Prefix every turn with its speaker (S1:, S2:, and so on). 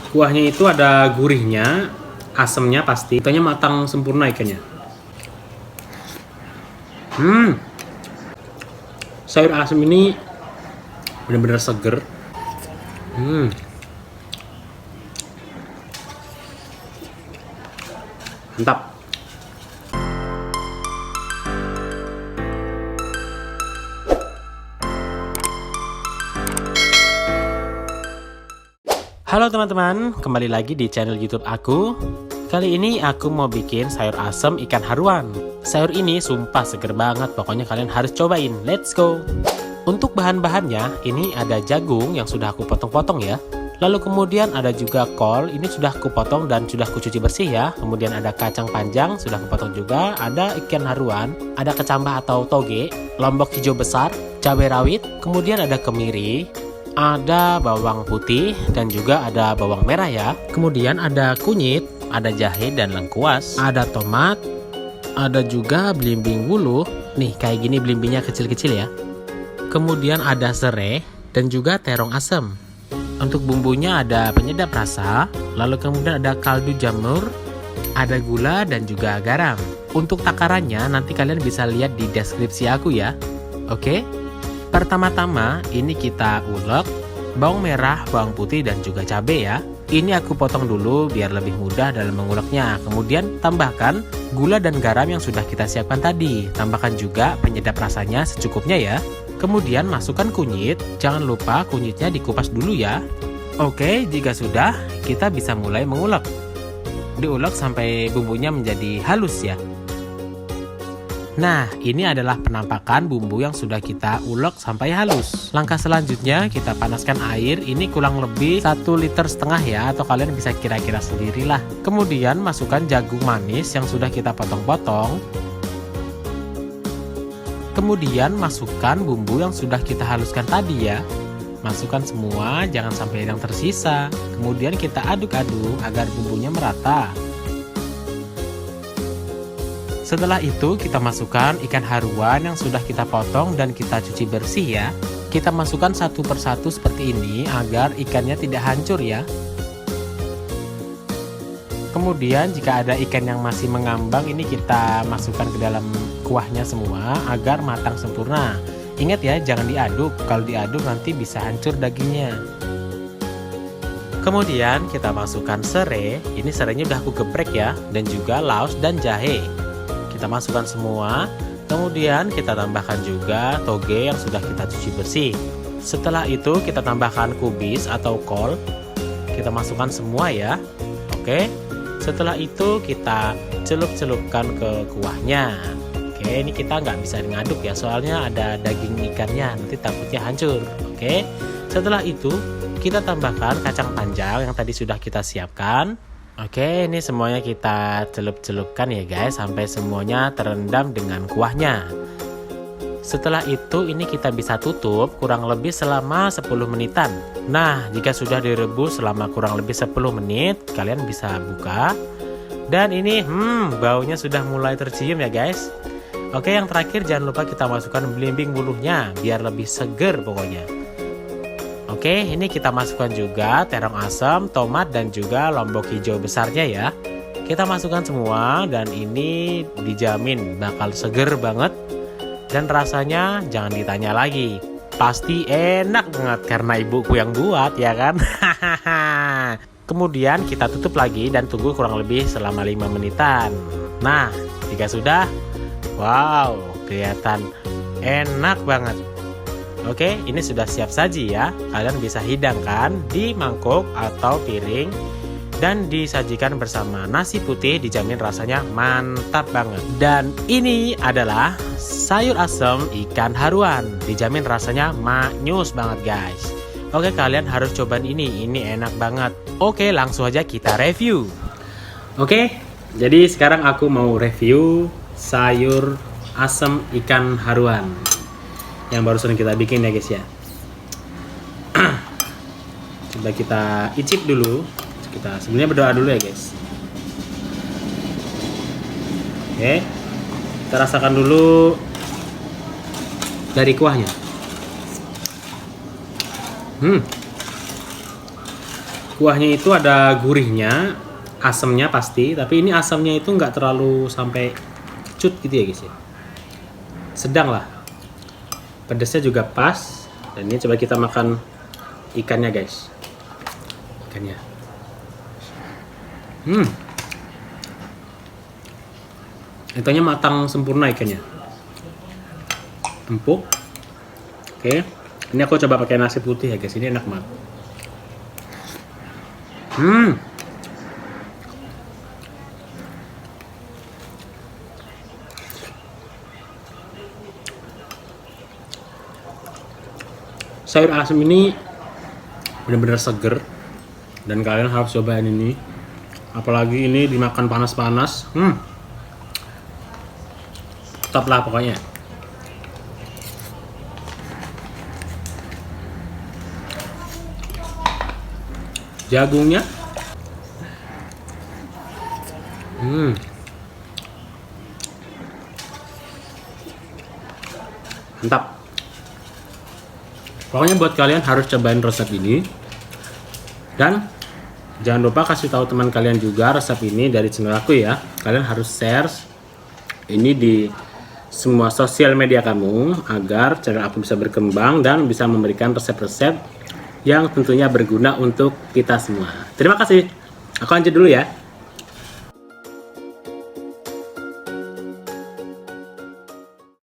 S1: Kuahnya itu ada gurihnya, asemnya pasti. Ikannya matang sempurna ikannya. Sayur asem ini benar-benar seger. Mantap. Halo teman-teman, kembali lagi di channel YouTube aku. Kali ini aku mau bikin sayur asem ikan haruan. Sayur ini sumpah seger banget, pokoknya kalian harus cobain. Let's go. Untuk bahan-bahannya, ini ada jagung yang sudah aku potong-potong ya. Lalu kemudian ada juga kol, ini sudah aku potong dan sudah aku cuci bersih ya. Kemudian ada kacang panjang, sudah aku potong juga. Ada ikan haruan, ada kecambah atau toge, lombok hijau besar, cabai rawit, kemudian ada kemiri, ada bawang putih dan juga ada bawang merah ya. Kemudian ada kunyit, ada jahe dan lengkuas, ada tomat, ada juga belimbing wuluh. Nih kayak gini belimbingnya kecil-kecil ya. Kemudian ada serai dan juga terong asem. Untuk bumbunya ada penyedap rasa, lalu kemudian ada kaldu jamur, ada gula dan juga garam. Untuk takarannya nanti kalian bisa lihat di deskripsi aku ya. Oke? Pertama-tama ini kita ulek bawang merah, bawang putih dan juga cabai ya. Ini aku potong dulu biar lebih mudah dalam menguleknya. Kemudian tambahkan gula dan garam yang sudah kita siapkan tadi. Tambahkan juga penyedap rasanya secukupnya ya. Kemudian masukkan kunyit. Jangan lupa kunyitnya dikupas dulu ya. Oke, jika sudah, kita bisa mulai mengulek. Diulek sampai bumbunya menjadi halus ya. Nah, ini adalah penampakan bumbu yang sudah kita ulek sampai halus. Langkah selanjutnya kita panaskan air, ini kurang lebih 1,5 liter ya, atau kalian bisa kira-kira sendirilah. Kemudian masukkan jagung manis yang sudah kita potong-potong. Kemudian masukkan bumbu yang sudah kita haluskan tadi ya. Masukkan semua, jangan sampai ada yang tersisa. Kemudian kita aduk-aduk agar bumbunya merata. Setelah itu kita masukkan ikan haruan yang sudah kita potong dan kita cuci bersih ya. Kita masukkan satu persatu seperti ini agar ikannya tidak hancur ya. Kemudian jika ada ikan yang masih mengambang, ini kita masukkan ke dalam kuahnya semua agar matang sempurna. Ingat ya, jangan diaduk. Kalau diaduk nanti bisa hancur dagingnya. Kemudian kita masukkan serai. Ini serainya udah aku geprek ya, dan juga laos dan jahe. Kita masukkan semua, kemudian kita tambahkan juga toge yang sudah kita cuci bersih. Setelah itu kita tambahkan kubis atau kol. Kita masukkan semua ya. Oke. Setelah itu kita celup-celupkan ke kuahnya. Oke, ini kita nggak bisa ngaduk ya, soalnya ada daging ikannya, nanti takutnya hancur. Oke. Setelah itu kita tambahkan kacang panjang yang tadi sudah kita siapkan. Oke, ini semuanya kita celup-celupkan ya guys, sampai semuanya terendam dengan kuahnya. Setelah itu ini kita bisa tutup kurang lebih selama 10 menitan. Nah, jika sudah direbus selama kurang lebih 10 menit, kalian bisa buka. Dan ini baunya sudah mulai tercium ya guys. Oke, yang terakhir jangan lupa kita masukkan belimbing wuluhnya biar lebih seger pokoknya. Oke, ini kita masukkan juga terong asam, tomat dan juga lombok hijau besarnya ya. Kita masukkan semua dan ini dijamin bakal seger banget. Dan rasanya jangan ditanya lagi. Pasti enak banget karena ibuku yang buat ya kan. Kemudian kita tutup lagi dan tunggu kurang lebih selama 5 menitan. Nah, jika sudah, wow, kelihatan enak banget. Oke, ini sudah siap saji ya. Kalian bisa hidangkan di mangkuk atau piring dan disajikan bersama nasi putih, dijamin rasanya mantap banget. Dan ini adalah sayur asem ikan haruan, dijamin rasanya maknyus banget guys. Oke, kalian harus cobain ini enak banget. Oke, langsung aja kita review. Oke, jadi sekarang aku mau review sayur asem ikan haruan yang barusan kita bikin ya guys ya. Coba kita icip dulu. Kita sebelumnya berdoa dulu ya guys. Oke, kita rasakan dulu dari kuahnya. Kuahnya itu ada gurihnya, asamnya pasti, tapi ini asamnya itu nggak terlalu sampai kecut gitu ya guys ya. Sedang lah. Pedasnya juga pas. Dan ini coba kita makan ikannya guys. Ikannya. Ikannya matang sempurna ikannya. Empuk. Oke. Ini aku coba pakai nasi putih ya guys. Ini enak banget. Sayur asem ini benar-benar seger dan kalian harus cobain ini. Apalagi ini dimakan panas-panas. Top lah pokoknya. Jagungnya mantap. Pokoknya buat kalian harus cobain resep ini. Dan jangan lupa kasih tahu teman kalian juga resep ini dari channel aku ya. Kalian harus share ini di semua sosial media kamu agar channel aku bisa berkembang dan bisa memberikan resep-resep yang tentunya berguna untuk kita semua. Terima kasih. Aku lanjut dulu ya.